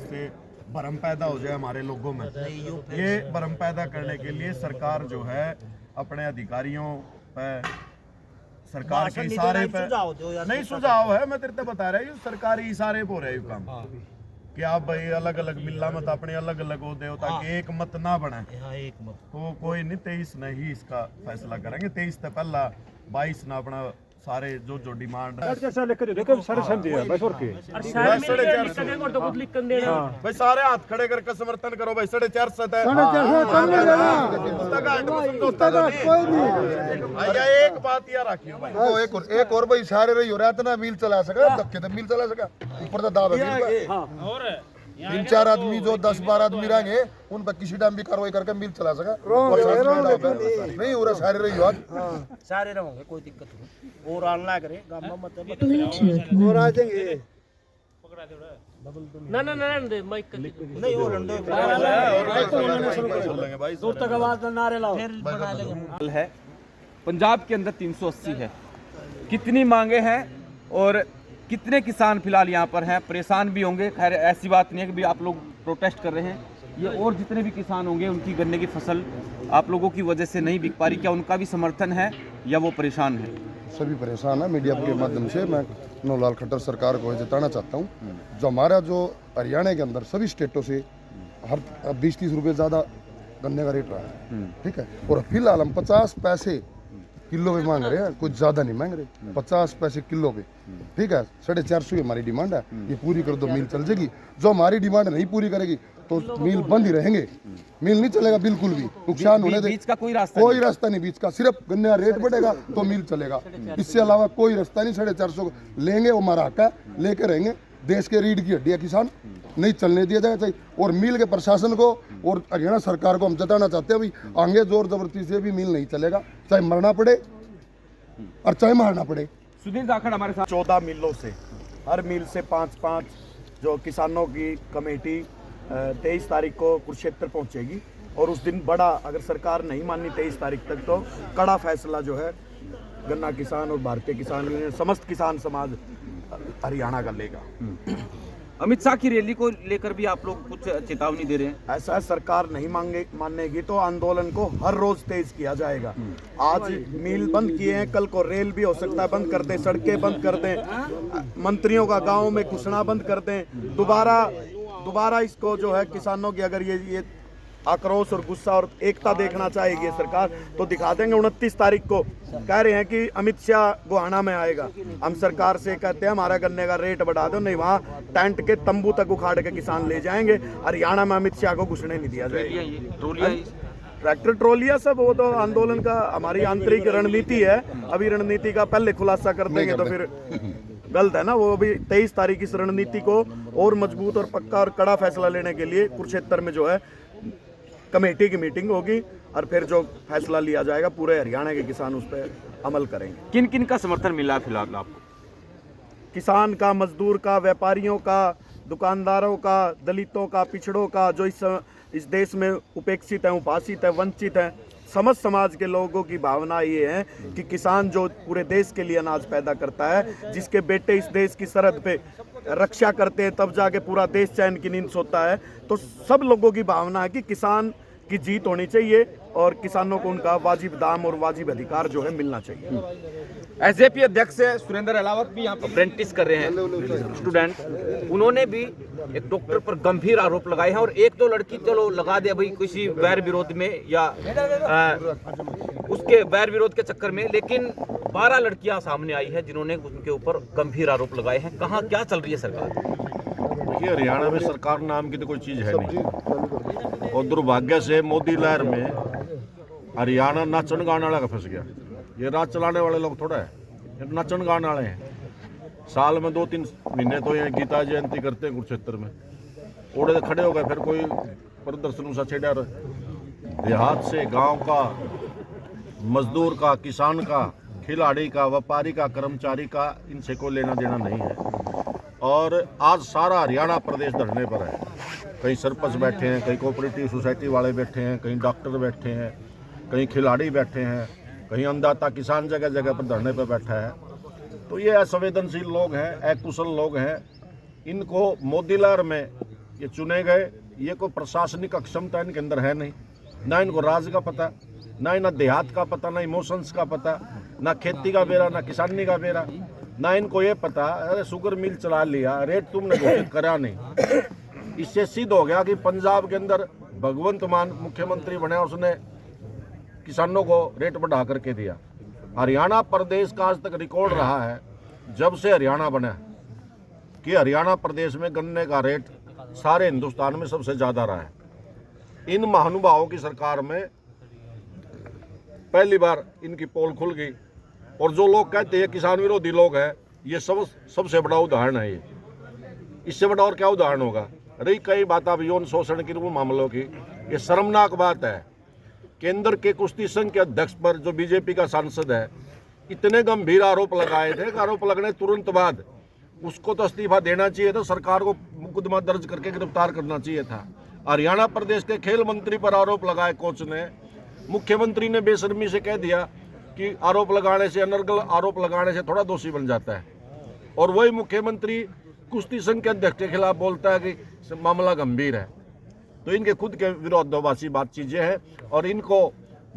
से भ्रम पैदा हो जाए हमारे लोगों में। ये भ्रम पैदा करने के लिए सरकार जो है अपने अधिकारियों पर, सरकार के इशारे पे नहीं, सुझाव है, मैं तेरे को बता रहा हूँ, सरकारी इशारे पे हो रहा है ये काम कि आप भाई अलग अलग मिला मत अपने अलग अलग हो दे ताकि एक मत ना बने। एक मत तो कोई नहीं, 23 ने ही इसका फैसला करेंगे। 23 से पहला 22 ना अपना सारे जो डिमांड है भाई सारे हाथ खड़े करके समर्थन करो भाई। 450 एक बात यार रखियो भाई, एक और भाई सारे रही हो रहा था ना, मिल चला सका धक्के तो मिल चला सका ऊपर तो दाव है। और 3-4 आदमी जो 10-12 आदमी रहेंगे उन पर किसी टाइम भी कार्रवाई करके मिल चला सका। नहीं हो रहा सारे रही हो सारे रहोगे, कोई दिक्कत नहीं। और आना करे गामा मत और आ जाएंगे। ना ना ना माइक नहीं हो रंडे भाई दूर तक आवाज नारे लाओ फिर बना लेंगे। है पंजाब के अंदर 380 है। कितनी मांगे हैं और कितने किसान फिलहाल यहाँ पर हैं? परेशान भी होंगे, खैर ऐसी बात नहीं है कि भी आप लोग प्रोटेस्ट कर रहे हैं। ये और जितने भी किसान होंगे उनकी गन्ने की फसल आप लोगों की वजह से नहीं बिक पा रही, क्या उनका भी समर्थन है या वो परेशान है? सभी परेशान है। मीडिया के माध्यम से मैं नौलाल खट्टर सरकार को जताना चाहता हूँ, जो हमारा जो हरियाणा के अंदर सभी स्टेटों से हर 20-30 रुपये ज़्यादा गन्ने का रेट रहा है, ठीक है, और फिलहाल हम 50 पैसे किलो पे मांग रहे हैं, कुछ ज़्यादा नहीं मांग रहे, 50 पैसे किलो पे, ठीक है। 450 हमारी डिमांड है, ये पूरी कर दो मिल चल जाएगी। जो हमारी डिमांड नहीं पूरी करेगी तो मिल बंद ही रहेंगे, मिल नहीं चलेगा बिल्कुल भी, नुकसान होने बीच का कोई रास्ता नहीं बीच का, सिर्फ गन्ने का रेट बढ़ेगा तो मिल चलेगा, इससे अलावा कोई रास्ता नहीं। 450 लेंगे, वो हमारा हक है, लेके रहेंगे। देश के रीढ़ की हड्डी है किसान, नहीं चलने दिया जाएगा चाहिए। और मिल के प्रशासन को और हरियाणा सरकार को हम जताना चाहते हैं, भाई आगे जोर जबरदस्ती से भी मिल नहीं चलेगा, चाहे मरना पड़े और चाहे मारना पड़े। सुधीर जाखड़ हमारे साथ। 14 मिलों से, हर मिल से 5-5 जो किसानों की कमेटी 23 तारीख को कुरुक्षेत्र पहुंचेगी और उस दिन बड़ा, अगर सरकार नहीं मानी 23 तारीख तक, तो कड़ा फैसला जो है गन्ना किसान और भारतीय किसान यूनियन, समस्त किसान समाज हरियाणा का लेगा। अमित शाह की रैली को लेकर भी आप लोग कुछ चेतावनी दे रहे हैं? ऐसा सरकार नहीं मानेगी तो आंदोलन को हर रोज तेज किया जाएगा। आज मिल बंद किए हैं, कल को रेल भी हो सकता है बंद कर दें, सड़कें बंद कर दें, मंत्रियों का गांव में घुसना बंद कर दें। दोबारा इसको जो है किसानों की अगर ये आक्रोश और गुस्सा और एकता देखना चाहेगी सरकार तो दिखा देंगे। 29 तारीख को कह रहे हैं कि अमित शाह गोहाना में आएगा। हम सरकार से कहते हैं हमारा गन्ने का रेट बढ़ा दो, नहीं वहाँ टेंट के तंबू तक उखाड़ के किसान ले जाएंगे। हरियाणा में अमित शाह को घुसने नहीं दिया जाएगा। ट्रैक्टर ट्रॉलियां सब वो तो आंदोलन का हमारी आंतरिक रणनीति है, अभी रणनीति का पहले खुलासा कर देंगे तो फिर गलत है ना। वो अभी 23 तारीख इस रणनीति को और मजबूत और पक्का और कड़ा फैसला लेने के लिए कुरुक्षेत्र में जो है कमेटी की मीटिंग होगी और फिर जो फैसला लिया जाएगा पूरे हरियाणा के किसान उस पर अमल करेंगे। किन किन का समर्थन मिला फिलहाल आपको? किसान का, मजदूर का, व्यापारियों का, दुकानदारों का, दलितों का, पिछड़ों का, जो इस देश में उपेक्षित है, उपासित है, वंचित है, समस्त समाज के लोगों की भावना ये है कि किसान जो पूरे देश के लिए अनाज पैदा करता है, जिसके बेटे इस देश की सरहद पे रक्षा करते हैं तब जाके पूरा देश चैन की नींद सोता है, तो सब लोगों की भावना है कि किसान की जीत होनी चाहिए और किसानों को उनका वाजिब दाम और वाजिब अधिकार जो है मिलना चाहिए। एसजेपी अध्यक्ष सुरेंद्र अलावत भी यहाँ पर अप्रेंटिस कर रहे हैं स्टूडेंट, उन्होंने भी एक डॉक्टर पर गंभीर आरोप लगाए हैं और एक दो लड़की चलो लगा दे भाई किसी वैर विरोध में या उसके वैर विरोध के चक्कर में, लेकिन 12 लड़कियां सामने आई है जिन्होंने उनके ऊपर गंभीर आरोप लगाए हैं। कहाँ क्या चल रही है सरकार? देखिए हरियाणा में सरकार नाम की तो कोई चीज़ है नहीं और दुर्भाग्य से मोदी लहर में हरियाणा नाचन गाने वाला का फंस गया। ये राज चलाने वाले लोग थोड़ा है, ये नाचन गाने वाले हैं। साल में 2-3 महीने तो ये गीता जयंती करते हैं कुरुक्षेत्र में, ओढ़े से खड़े हो गए, फिर कोई प्रदर्शन सा छेड़ा रहे। देहात से गांव का, मजदूर का, किसान का, खिलाड़ी का, व्यापारी का, कर्मचारी का, इनसे कोई लेना देना नहीं है। और आज सारा हरियाणा प्रदेश धरने पर है। कहीं सरपंच बैठे हैं, कहीं कोऑपरेटिव सोसाइटी वाले बैठे हैं, कहीं डॉक्टर बैठे हैं, कहीं खिलाड़ी बैठे हैं, कहीं अन्नदाता किसान जगह जगह पर धरने पर बैठा है। तो ये असंवेदनशील लोग हैं, अकुशल लोग हैं, इनको मोदी लहर में ये चुने गए, ये कोई प्रशासनिक अक्षमता इनके अंदर है नहीं, ना इनको राज का पता, ना इन्हें देहात का पता, ना इमोशंस का पता, ना खेती का बेरा, ना किसानी का बेरा, ना इनको ये पता अरे शुगर मिल चला लिया, रेट तुमने घोषित करा नहीं। इससे सिद्ध हो गया कि पंजाब के अंदर भगवंत मान मुख्यमंत्री बने, उसने किसानों को रेट बढ़ा करके दिया। हरियाणा प्रदेश का आज तक रिकॉर्ड रहा है जब से हरियाणा बना कि हरियाणा प्रदेश में गन्ने का रेट सारे हिंदुस्तान में सबसे ज़्यादा रहा है। इन महानुभावों की सरकार में पहली बार इनकी पोल खुल गई, और जो लोग कहते हैं किसान विरोधी लोग हैं, ये सबसे बड़ा उदाहरण है। ये इससे बड़ा और क्या उदाहरण होगा। रही कई बात अब यौन शोषण की मामलों की, ये शर्मनाक बात है। केंद्र के कुश्ती संघ के अध्यक्ष पर जो बीजेपी का सांसद है, इतने गंभीर आरोप लगाए थे कि आरोप लगने तुरंत बाद उसको तो इस्तीफा देना चाहिए था, सरकार को मुकदमा दर्ज करके गिरफ्तार करना चाहिए था। हरियाणा प्रदेश के खेल मंत्री पर आरोप लगाए कोच ने, मुख्यमंत्री ने बेशर्मी से कह दिया कि आरोप लगाने से, अनर्गल आरोप लगाने से थोड़ा दोषी बन जाता है, और वही मुख्यमंत्री कुश्ती संघ के अध्यक्ष के खिलाफ बोलता है कि मामला गंभीर है। तो इनके खुद के विरोधाभासी बात चीजें हैं, और इनको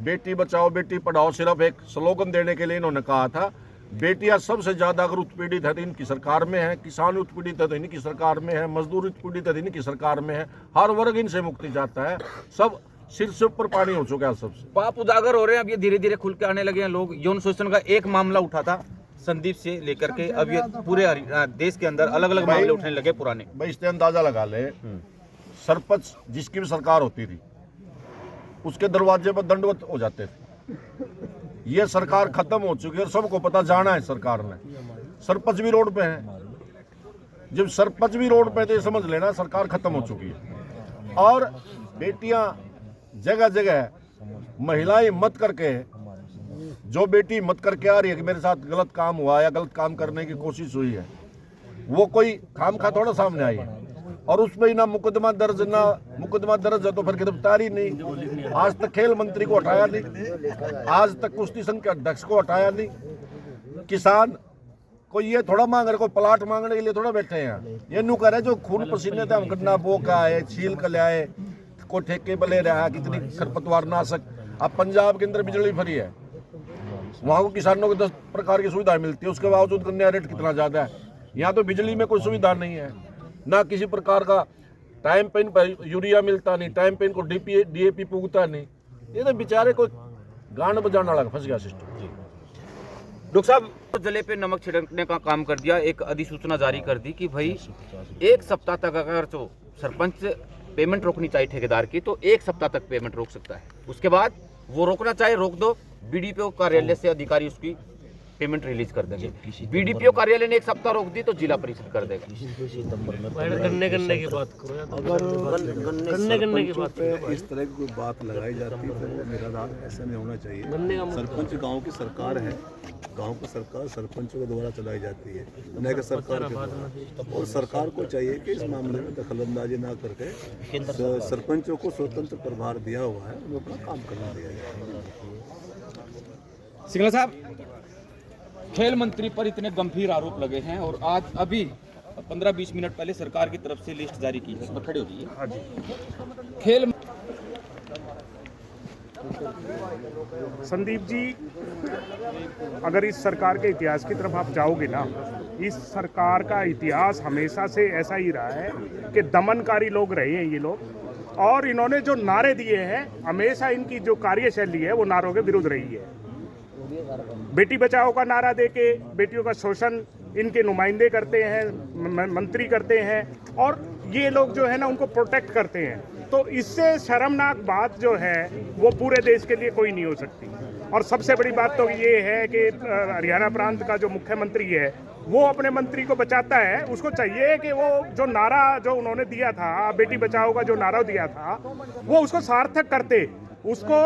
बेटी बचाओ बेटी पढ़ाओ सिर्फ एक स्लोगन देने के लिए इन्होंने कहा था। बेटियां सबसे ज्यादा अगर उत्पीड़ित है तो इनकी सरकार में है, किसान उत्पीड़ित है तो इनकी सरकार में है, मजदूर उत्पीड़ित है तो इनकी सरकार में है, हर वर्ग इनसे मुक्ति चाहता है। सब सिर से ऊपर पानी हो चुका है सबसे। पाप उजागर हो रहे हैं, अब ये धीरे धीरे खुल के आने लगे हैं लोग। यौन शोषण का एक मामला उठा था संदीप से लेकर के, अब ये पूरे देश के अंदर अलग अलग मामले उठने लगे पुराने। भाई इससे अंदाजा लगा ले, सरपंच जिसकी भी सरकार होती थी उसके दरवाजे पर दंडवत हो जाते थे। ये सरकार खत्म हो चुकी है और सबको पता जाना है सरकार ने। सरपंच भी रोड पे है, जब सरपंच भी रोड पे थे समझ लेना सरकार खत्म हो चुकी है। और बेटियां जगह जगह महिलाएं मत करके, जो बेटी मत करके आ रही है कि मेरे साथ गलत काम हुआ या गलत काम करने की कोशिश हुई है, वो कोई खामखा थोड़ा सामने आई है, और उसमें ही ना मुकदमा दर्ज है तो फिर गिरफ्तारी नहीं। आज तक खेल मंत्री को हटाया नहीं, आज तक कुश्ती संघ के अध्यक्ष को हटाया नहीं। किसान कोई ये थोड़ा मांग रहे, कोई प्लाट मांगने के लिए थोड़ा बैठे हैं। ये नु करे जो खून पसीने थे हम गन्ना बो का आए, छील कर ले आए, कोई ठेके पे ले रहा है, कितनी खरपतवार नाशक। अब पंजाब के अंदर बिजली फ्री है, वहाँ को किसानों को 10 प्रकार की सुविधाएं मिलती है, उसके बावजूद गन्ने रेट कितना ज्यादा है। यहाँ तो बिजली में कोई सुविधा नहीं है, ना किसी प्रकार का टाइम पे इन पर यूरिया मिलता नहीं, टाइम पे इनको DAP पुगता नहीं। ये तो बेचारे कोई गांड बजाने वाला फंस गया सिस्टम। डॉक्टर साहब, जले पे नमक छिड़कने का काम कर दिया, एक अधिसूचना जारी कर दी कि भाई 1 सप्ताह तक अगर जो सरपंच पेमेंट रोकनी चाहिए ठेकेदार की तो 1 सप्ताह तक पेमेंट रोक सकता है, उसके बाद वो रोकना चाहे रोक दो, BDPO कार्यालय से अधिकारी उसकी पेमेंट रिलीज कर देंगे। BDPO कार्यालय ने 1 सप्ताह रोक दी तो जिला परिषद कर देगा। गन्ने की बात करो, अगर गन्ने की बात पे इस तरह की कोई बात लगाई जाती है तो मेरा राग ऐसा नहीं होना चाहिए। सरपंच गांव की सरकार है, गांव की सरकार सरपंचों के द्वारा चलाई जाती है, न कि सरकार के द्वारा। और सरकार को चाहिए कि इस मामले में दखलंदाजी ना करके सरपंचों को स्वतंत्र प्रभार दिया हुआ है, उनका काम करना दिया जाए। सिंगला साहब, खेल मंत्री पर इतने गंभीर आरोप लगे हैं और आज अभी 15-20 मिनट पहले सरकार की तरफ से लिस्ट जारी की है, इसमें खड़े हो जाइए। खेल संदीप जी, अगर इस सरकार के इतिहास की तरफ आप जाओगे ना, इस सरकार का इतिहास हमेशा से ऐसा ही रहा है कि दमनकारी लोग रहे हैं ये लोग, और इन्होंने जो नारे दिए हैं हमेशा इनकी जो कार्यशैली है वो नारों के विरुद्ध रही है। बेटी बचाओ का नारा देके बेटियों का शोषण इनके नुमाइंदे करते हैं, मंत्री करते हैं, और ये लोग जो है ना उनको प्रोटेक्ट करते हैं। तो इससे शर्मनाक बात जो है वो पूरे देश के लिए कोई नहीं हो सकती। और सबसे बड़ी बात तो ये है कि हरियाणा प्रांत का जो मुख्यमंत्री है वो अपने मंत्री को बचाता है। उसको चाहिए कि वो जो नारा जो उन्होंने दिया था, बेटी बचाओ का जो नारा दिया था, वो उसको सार्थक करते। उसको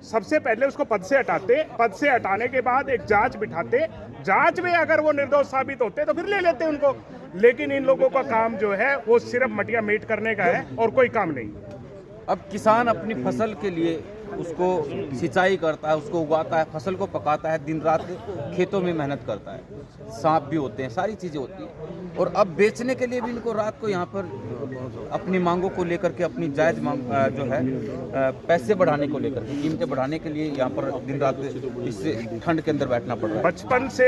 सबसे पहले उसको पद से हटाते, पद से हटाने के बाद एक जांच बिठाते, जांच में अगर वो निर्दोष साबित होते तो फिर ले लेते उनको। लेकिन इन लोगों का काम जो है वो सिर्फ मटिया मीट करने का है और कोई काम नहीं। अब किसान अपनी फसल के लिए उसको सिंचाई करता है, उसको उगाता है, फसल को पकाता है, दिन रात खेतों में मेहनत करता है, सांप भी होते हैं, सारी चीज़ें होती हैं। और अब बेचने के लिए भी इनको रात को यहाँ पर अपनी मांगों को लेकर के, अपनी जायज़ मांग जो है पैसे बढ़ाने को लेकर के, कीमतें बढ़ाने के लिए यहाँ पर दिन रात इस ठंड के अंदर बैठना पड़ रहा है। बचपन से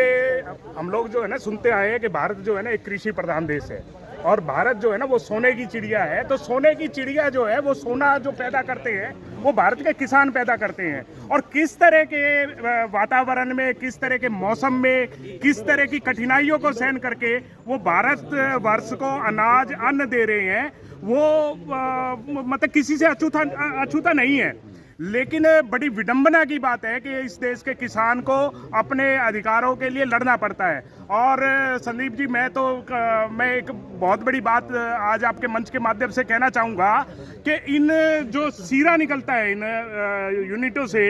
हम लोग जो है ना सुनते आए हैं कि भारत जो है ना एक कृषि प्रधान देश है और भारत जो है ना वो सोने की चिड़िया है। तो सोने की चिड़िया जो है वो सोना जो पैदा करते हैं वो भारत के किसान पैदा करते हैं। और किस तरह के वातावरण में, किस तरह के मौसम में, किस तरह की कठिनाइयों को सहन करके वो भारत वर्ष को अनाज अन्न दे रहे हैं, वो मतलब किसी से अछूता नहीं है। लेकिन बड़ी विडंबना की बात है कि इस देश के किसान को अपने अधिकारों के लिए लड़ना पड़ता है। और संदीप जी, मैं एक बहुत बड़ी बात आज आपके मंच के माध्यम से कहना चाहूँगा कि इन जो सीरा निकलता है इन यूनिटों से,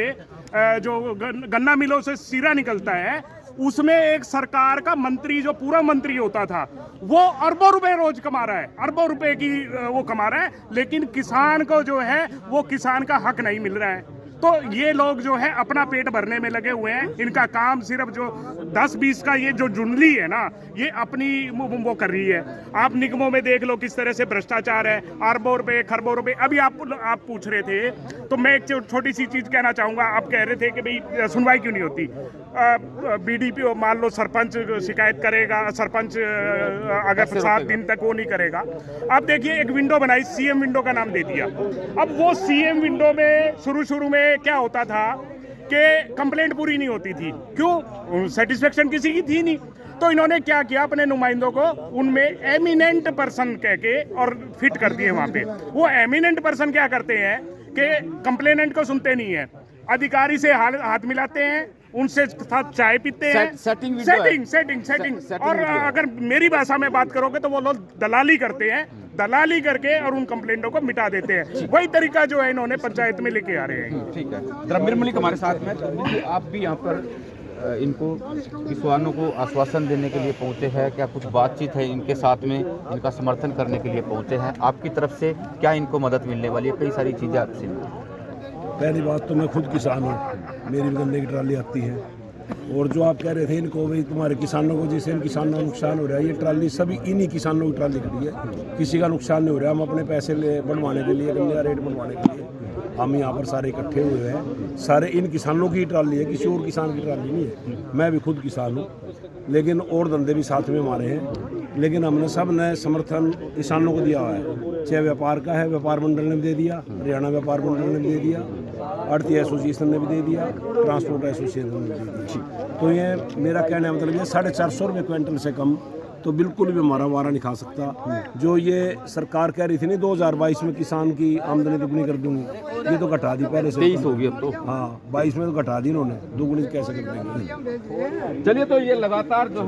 जो गन्ना मिलों से सीरा निकलता है, उसमें एक सरकार का मंत्री जो पूरा मंत्री होता था वो अरबों रुपए रोज कमा रहा है, अरबों रुपए की वो कमा रहा है, लेकिन किसान को जो है वो किसान का हक नहीं मिल रहा है। तो ये लोग जो है अपना पेट भरने में लगे हुए हैं। इनका काम सिर्फ जो 10-20 का ये जो जुंडली है ना, ये अपनी वो कर रही है। आप निगमों में देख लो किस तरह से भ्रष्टाचार है, अरबों रुपए, खरबों रुपए। अभी आप पूछ रहे थे तो मैं एक छोटी सी चीज कहना चाहूँगा। आप कह रहे थे कि भाई सुनवाई क्यों नहीं होती। BDP मान लो सरपंच शिकायत करेगा, सरपंच अगर 7 दिन तक वो नहीं करेगा। अब देखिए एक विंडो बनाई, CM विंडो का नाम दे दिया। अब वो CM विंडो में शुरू में क्या होता था कि कंप्लेंट पूरी नहीं होती थी। क्यों? सेटिस्फेक्शन किसी की थी नहीं। तो इन्होंने क्या किया, अपने नुमाइंदों को उनमें एमिनेंट पर्सन कह के और फिट कर दिए वहां पे। वो एमिनेंट पर्सन क्या करते हैं कि कंप्लेनेंट को सुनते नहीं है, अधिकारी से हाथ मिलाते हैं, उनसे साथ चाय पीते हैं, सेटिंग। और अगर मेरी भाषा में बात करोगे तो वो लोग दलाली करते हैं, दलाली करके और उन कंप्लेंटों को मिटा देते हैं। वही तरीका जो है इन्होंने पंचायत में लेके आ रहे हैं। ठीक है, द्रव्य मलिक हमारे साथ में। तो आप भी यहाँ पर इनको किसानों को आश्वासन देने के लिए पहुँचे हैं, क्या कुछ बातचीत है इनके साथ में, इनका समर्थन करने के लिए पहुँचे हैं? आपकी तरफ से क्या इनको मदद मिलने वाली है? कई सारी चीज़ें आपसे। पहली बात तो मैं खुद किसान हूँ, मेरी भी गन्ने की ट्राली आती है। और जो आप कह रहे थे इनको भाई तुम्हारे किसानों को, जैसे इन किसानों को नुकसान हो रहा है, ये ट्राली सभी इन्हीं किसानों की ट्राली खड़ी है, किसी का नुकसान नहीं हो रहा। हम अपने पैसे बनवाने के लिए, गन्ने का रेट बनवाने के लिए हम यहाँ पर सारे इकट्ठे हुए हैं। सारे इन किसानों की ट्राली है, किसी और किसान की ट्राली नहीं है। मैं भी खुद किसान हूँ, लेकिन और धंधे भी साथ में हमारे हैं। लेकिन हमने सब ने समर्थन किसानों को दिया हुआ है। चाहे व्यापार का है, व्यापार मंडल ने भी दे दिया, हरियाणा व्यापार मंडल ने भी दे दिया, आढ़ती एसोसिएशन ने भी दे दिया, ट्रांसपोर्ट एसोसिएशन ने भी दे दिया। तो ये मेरा कहने का मतलब ये 450 रुपये क्विंटल से कम तो बिल्कुल भी हमारा वारा नहीं खा सकता। जो ये सरकार कह रही थी नहीं 2022 में किसान की आमदनी दुगनी कर दूंगी, ये तो घटा दी पहले से। 23 होगी अब तो। हाँ, 22 में तो घटा दी इन्होंने, दुगनी कैसे कर देंगे। चलिए, तो ये लगातार जो है